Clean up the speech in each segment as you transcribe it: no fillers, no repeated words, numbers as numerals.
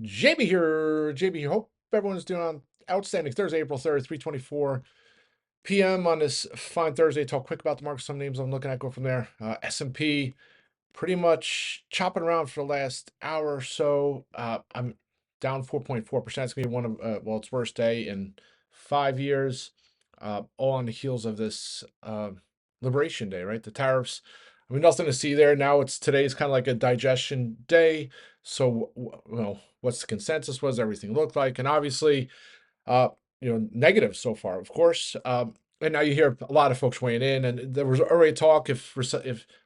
JB here. JB, hope everyone's doing on outstanding. Thursday, April 3rd, 3:24 p.m. on this fine Thursday. Talk quick about the market, some names I'm looking at, go from there. S&P pretty much chopping around for the last hour or so. I'm down 4.4%. It's gonna be one of its worst day in 5 years. All on the heels of this Liberation Day, right? The tariffs. I mean, nothing to see there. Now today's kind of like a digestion day. So, what's the consensus? What does everything look like? And obviously, uh, negative so far, of course. And now you hear a lot of folks weighing in, and there was already talk if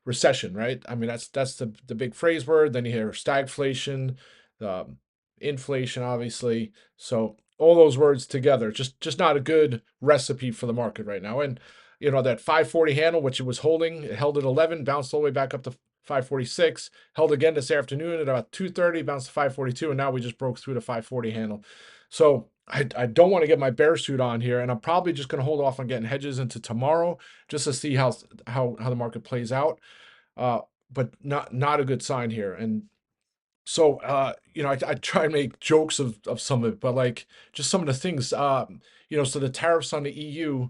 recession, right? I mean, that's the big phrase word. Then you hear stagflation, um, inflation, obviously. So all those words together, just not a good recipe for the market right now. And that 540 handle, which it was holding, it held at 11, bounced all the way back up to 546, held again this afternoon at about 2:30, bounced to 542, and now we just broke through the 540 handle. So I don't want to get my bear suit on here, and I'm probably just going to hold off on getting hedges into tomorrow just to see how the market plays out. Uh, but not a good sign here. And so I try and make jokes of some of it, but like just some of the things, so the tariffs on the EU,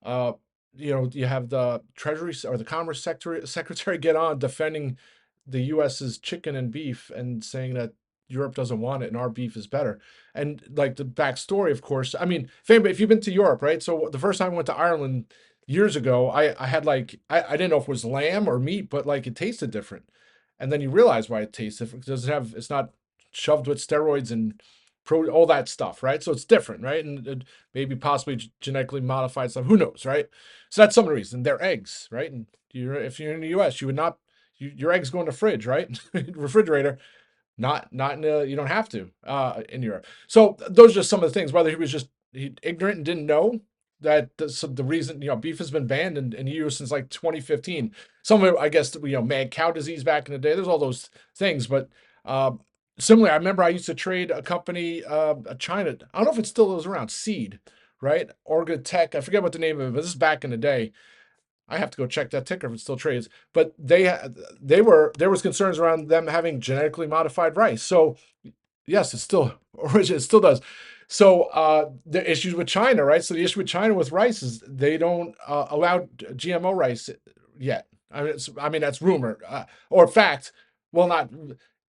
uh, you have the Treasury or the Commerce Secretary get on defending the US's chicken and beef and saying that Europe doesn't want it and our beef is better. And like the backstory, of course, I mean, if you've been to Europe, right? So the first time I went to Ireland years ago, I had I didn't know if it was lamb or meat, but like it tasted different, and then you realize why it tastes different. It doesn't have, it's not shoved with steroids and all that stuff, right? So it's different, right? And maybe possibly genetically modified stuff. Who knows, right? So that's some of the reason. They're eggs, right? And if you're in the U.S., you would not, your eggs go in the fridge, right? Refrigerator. Not in you don't have to in Europe. So those are just some of the things. Whether he was just ignorant and didn't know that the reason beef has been banned in EU since like 2015. Some of it, I guess, mad cow disease back in the day. There's all those things, but uh, similarly, I remember I used to trade a company, China. I don't know if it still is around. Seed, right? Orga Tech. I forget what the name of it, but this is back in the day. I have to go check that ticker if it still trades. But there was concerns around them having genetically modified rice. So yes, it still it still does. So the issues with China, right? So the issue with China with rice is they don't allow GMO rice yet. I mean that's rumor or fact. Well, not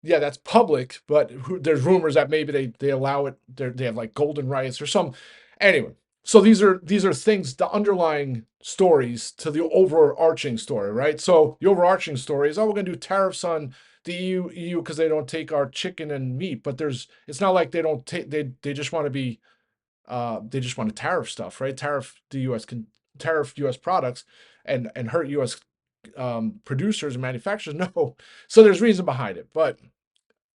yeah, that's public, but there's rumors that maybe they allow it. They have like golden rice or some. Anyway, so these are things, the underlying stories to the overarching story, right? So the overarching story is, oh, we're going to do tariffs on the EU because they don't take our chicken and meat, but it's not like they don't take they just want to be they just want to tariff stuff, right? Tariff US products and hurt US producers and manufacturers. No, so there's reason behind it, but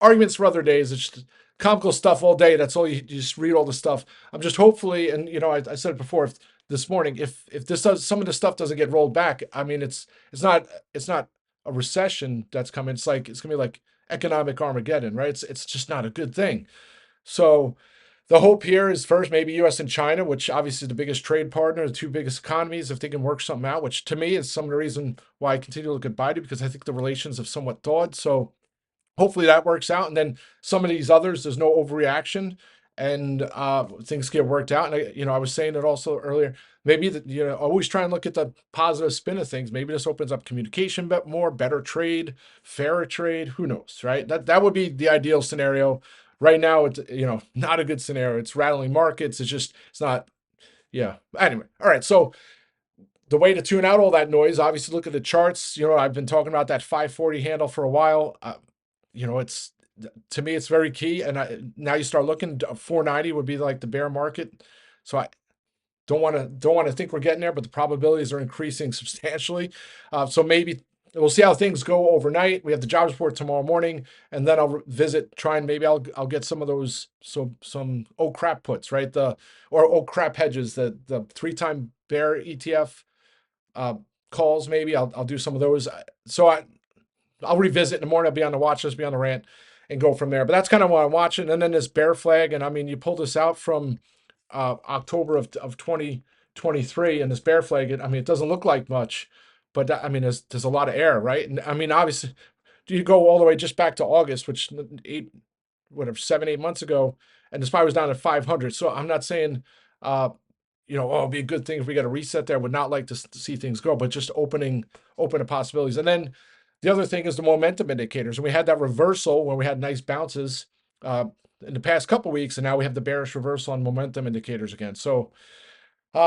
arguments for other days. It's just comical stuff all day. That's all you just read all the stuff. I'm just hopefully, and I said it before, this morning, if some of the stuff doesn't get rolled back, I mean, it's not a recession that's coming. It's gonna be like economic Armageddon, right? It's just not a good thing. So the hope here is first maybe U.S. and China, which obviously is the biggest trade partner, the two biggest economies, if they can work something out, which to me is some of the reason why I continue to look at BIDU, because I think the relations have somewhat thawed. So hopefully that works out. And then some of these others, there's no overreaction and things get worked out. And I was saying it also earlier, maybe that, always try and look at the positive spin of things. Maybe this opens up communication bit more, better trade, fairer trade. Who knows, right? That would be the ideal scenario. Right now, it's, not a good scenario. It's rattling markets. It's not, yeah. Anyway, all right. So the way to tune out all that noise, obviously look at the charts. I've been talking about that 540 handle for a while. It's, to me, it's very key. And now you start looking, 490 would be like the bear market. So I don't want to think we're getting there, but the probabilities are increasing substantially. So maybe we'll see how things go overnight. We have the jobs report tomorrow morning, and then I'll try and maybe I'll get some of those, some oh crap puts, right? Or oh crap hedges, the 3-time bear ETF uh, calls. Maybe I'll do some of those. So I'll revisit in the morning. I'll be on the watch list, be on the rant, and go from there. But that's kind of what I'm watching. And then this bear flag, and I mean, you pull this out from October of 2023, and this bear flag. It doesn't look like much, but I mean, there's a lot of air, right? And I mean, obviously, you go all the way just back to August, which whatever 7, 8 months ago, and the SPY was down at 500. So I'm not saying, uh, oh, it'd be a good thing if we got a reset there. Would not like to see things go, but just open the possibilities. And then the other thing is the momentum indicators. And we had that reversal where we had nice bounces uh, in the past couple weeks, and now we have the bearish reversal on momentum indicators again. So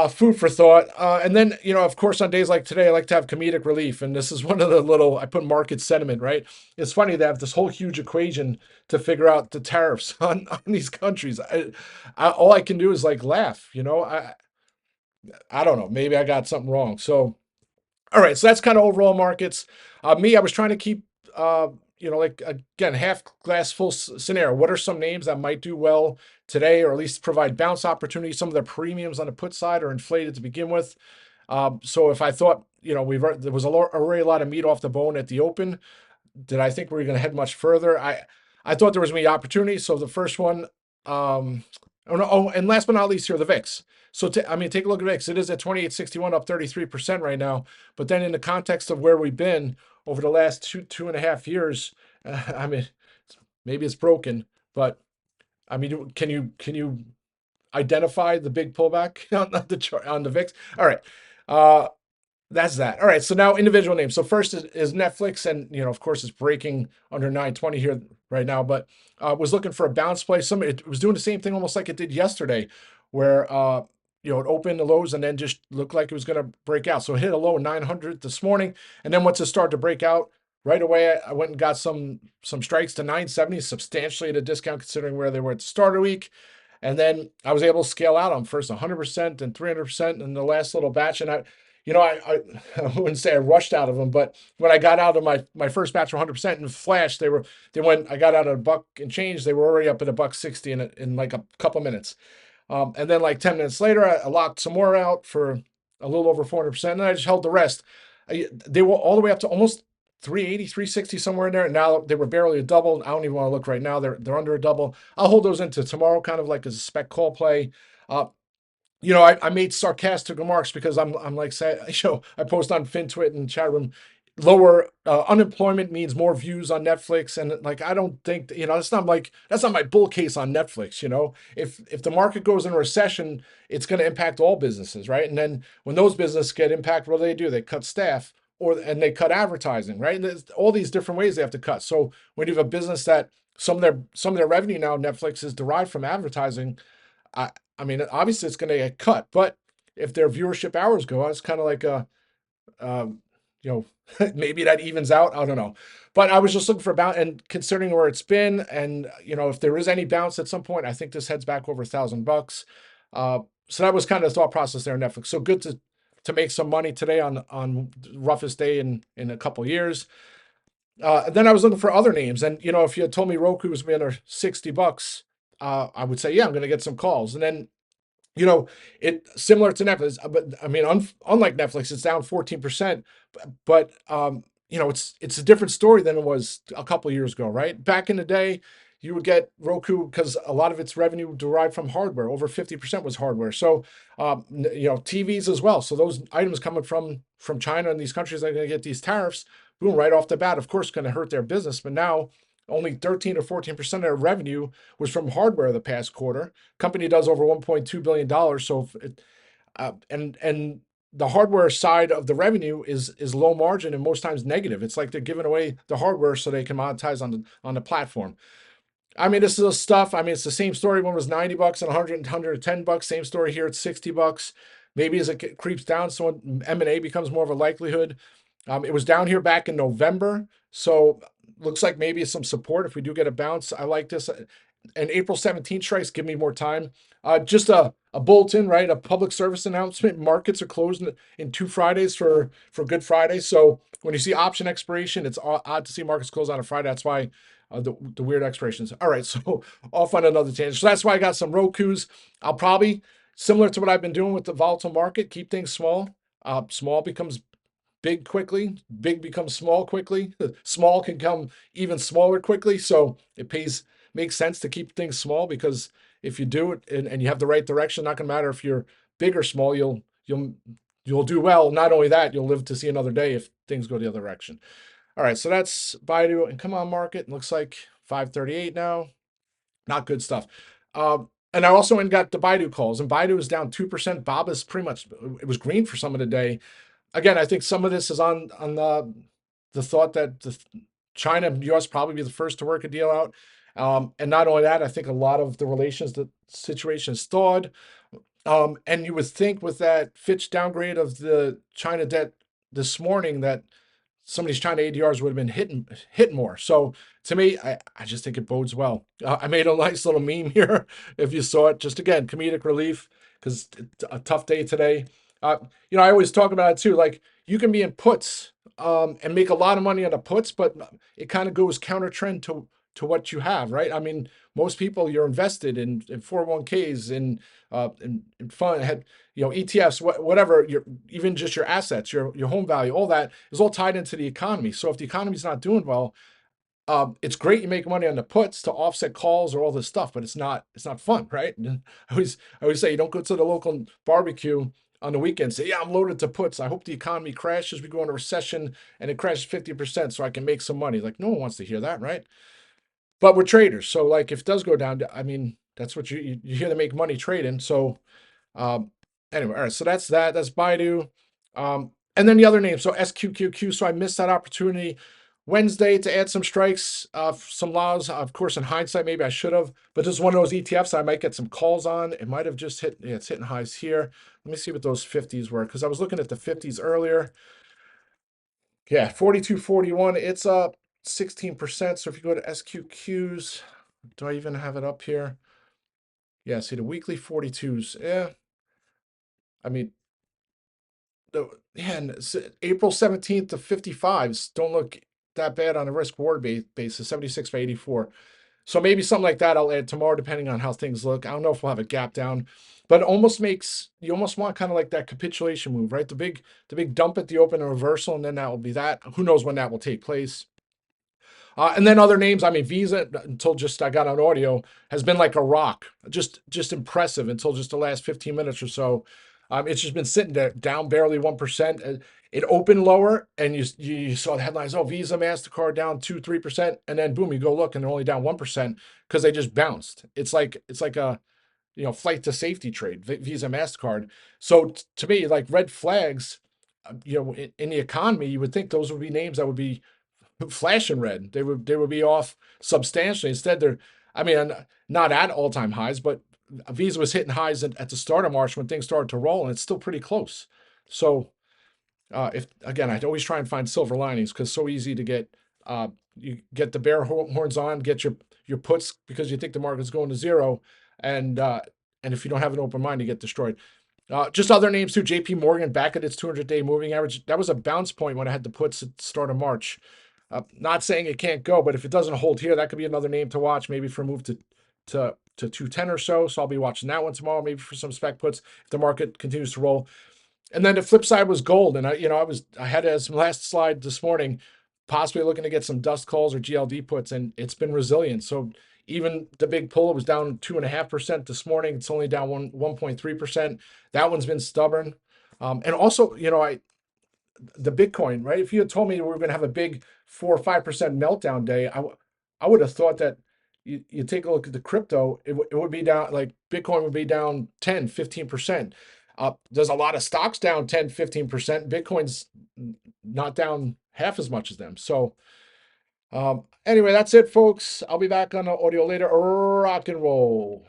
food for thought. And then, of course, on days like today, I like to have comedic relief. And this is one of the little, I put market sentiment, right? It's funny they have this whole huge equation to figure out the tariffs on these countries. All I can do is like laugh, I don't know. Maybe I got something wrong. So, all right, so that's kind of overall markets. I was trying to keep, like again, half glass full scenario. What are some names that might do well today, or at least provide bounce opportunities? Some of their premiums on the put side are inflated to begin with. So if I thought, there was already a lot of meat off the bone at the open, did I think we were going to head much further? I thought there was going to be opportunity. So the first one, and last but not least here, the VIX. So take a look at VIX. It is at 2861, up 33% right now. But then in the context of where we've been over the last 2.5 years, maybe it's broken, but can you identify the big pullback on the chart on the VIX? All right. That's that. All right. So now individual names. So first is Netflix, and of course, it's breaking under 920 here right now. But was looking for a bounce play. It was doing the same thing almost like it did yesterday, where it opened the lows and then just looked like it was going to break out. So it hit a low of 900 this morning, and then once it started to break out right away, I went and got some strikes to 970, substantially at a discount considering where they were at the start of the week. And then I was able to scale out on first 100% and 300% in the last little batch. And I wouldn't say I rushed out of them, but when I got out of my first batch of 100% in flash, I got out at $1 and change, they were already up at $1.60 in like a couple minutes. And then like 10 minutes later, I locked some more out for a little over 400%, and I just held the rest. They were all the way up to almost 380, 360, somewhere in there. And now they were barely a double. I don't even want to look right now. They're under a double. I'll hold those into tomorrow, kind of like as a spec call play. I made sarcastic remarks because I'm like saying, I post on FinTwit and chat room, lower unemployment means more views on Netflix, and like I don't think that's not my bull case on Netflix. If the market goes in a recession, it's going to impact all businesses, right? And then when those businesses get impacted, what do? They cut staff and they cut advertising, right? And there's all these different ways they have to cut. So when you have a business that some of their revenue now, Netflix, is derived from advertising. Obviously it's going to get cut, but if their viewership hours go out, it's kind of like um, maybe that evens out. I don't know, but I was just looking for a bounce, and considering where it's been, and if there is any bounce at some point, I think this heads back over $1,000. So that was kind of the thought process there in Netflix. So good to make some money today on the roughest day in a couple years. Then I was looking for other names, and if you had told me Roku was been under $60, I would say, yeah, I'm going to get some calls. And then, it similar to Netflix, but unlike Netflix, it's down 14%. But it's a different story than it was a couple of years ago, right? Back in the day, you would get Roku because a lot of its revenue derived from hardware. Over 50% was hardware. So, TVs as well. So those items coming from China and these countries are going to get these tariffs. Boom, right off the bat, of course, going to hurt their business. But now only 13 or 14% of their revenue was from hardware the past quarter. Company does over $1.2 billion. So, and the hardware side of the revenue is low margin and most times negative. It's like they're giving away the hardware so they can monetize on the platform. This is stuff. It's the same story. One was $90 and 110 bucks. Same story here. It's $60. Maybe as it creeps down, so M&A becomes more of a likelihood. It was down here back in November, so looks like maybe some support if we do get a bounce. I like this. And April 17th strikes give me more time. Just a bulletin, right? A public service announcement. Markets are closed in 2 Fridays for Good Friday. So when you see option expiration, it's odd to see markets close on a Friday. That's why the weird expirations. All right, so off on another tangent. So that's why I got some ROKUs. I'll probably, similar to what I've been doing with the volatile makes, keep things small. Small becomes big quickly, big becomes small quickly, small can come even smaller quickly. So makes sense to keep things small, because if you do it and you have the right direction, not gonna matter if you're big or small, you'll do well. Not only that, you'll live to see another day if things go the other direction. All right, so that's BIDU, and come on market. It looks like 538 now. Not good stuff. And I also went and got the BIDU calls, and BIDU is down 2%. Bob is pretty much, it was green for some of the day. Again, I think some of this is on the thought that China and U.S. probably be the first to work a deal out. And not only that, I think a lot of the relations, the situation is thawed. And you would think with that Fitch downgrade of the China debt this morning that some of these China ADRs would have been hitting more. So to me, I just think it bodes well. I made a nice little meme here if you saw it. Just again, comedic relief because it's a tough day today. I always talk about it too. Like you can be in puts and make a lot of money on the puts, but it kind of goes counter trend to what you have, right? I mean, most people you're invested in 401ks in fund had ETFs, whatever, your even just your assets, your home value, all that is all tied into the economy. So if the economy's not doing well, it's great you make money on the puts to offset calls or all this stuff, but it's not fun, right? And I always say you don't go to the local barbecue on the weekend and say, yeah, I'm loaded to puts. I hope the economy crashes, we go into recession and it crashes 50% so I can make some money. Like no one wants to hear that, right? But we're traders. So like if it does go down, I mean, that's what you hear to make money trading. So um, anyway, all right. So that's that. That's Baidu. And then the other name. So SQQQ. So I missed that opportunity Wednesday to add some strikes, some lows. Of course, in hindsight, maybe I should have. But this is one of those ETFs I might get some calls on. It might have just hit. Yeah, it's hitting highs here. Let me see what those 50s were because I was looking at the 50s earlier. Yeah, 42.41. It's up 16%. So if you go to SQQs, do I even have it up here? Yeah, see the weekly 42s. Yeah, I mean, and April 17th to 55s don't look that bad on a risk reward basis, 76 by 84. So maybe something like that I'll add tomorrow, depending on how things look. I don't know if we'll have a gap down, but it almost makes you almost want kind of like that capitulation move, right? The big dump at the open and reversal, and then that will be that. Who knows when that will take place? And then other names, I mean, Visa until just I got on audio has been like a rock, just impressive until just the last 15 minutes or so. It's just been sitting there down barely 1%. It opened lower, and you saw the headlines. Oh, Visa, Mastercard down 2-3%, and then boom, you go look, and they're only down 1% because they just bounced. It's like a flight to safety trade, Visa, Mastercard. So to me, like red flags, in the economy, you would think those would be names that would be flashing red. They would be off substantially. Instead, I mean, not at all time highs, but Visa was hitting highs at the start of March when things started to roll, and it's still pretty close. So if again, I'd always try and find silver linings because it's so easy to get you get the bear horns on, get your puts because you think the market's going to zero, and if you don't have an open mind, you get destroyed. Just other names too. JP Morgan back at its 200-day moving average. That was a bounce point when I had the puts at the start of March. Not saying it can't go, but if it doesn't hold here, that could be another name to watch, maybe for a move to 210 or so. So I'll be watching that one tomorrow, maybe for some spec puts if the market continues to roll. And then the flip side was gold, and I had as last slide this morning, possibly looking to get some dust calls or GLD puts, and it's been resilient. So even the big pull, it was down 2.5% this morning. It's only down 1.3%. That one's been stubborn. And also, the Bitcoin, right? If you had told me we were going to have a big 4 or 5% meltdown day, I would have thought that you take a look at the crypto, it would be down, like Bitcoin would be down 10, 15%. There's a lot of stocks down 10, 15%. Bitcoin's not down half as much as them. So anyway, that's it, folks. I'll be back on the audio later. Rock and roll.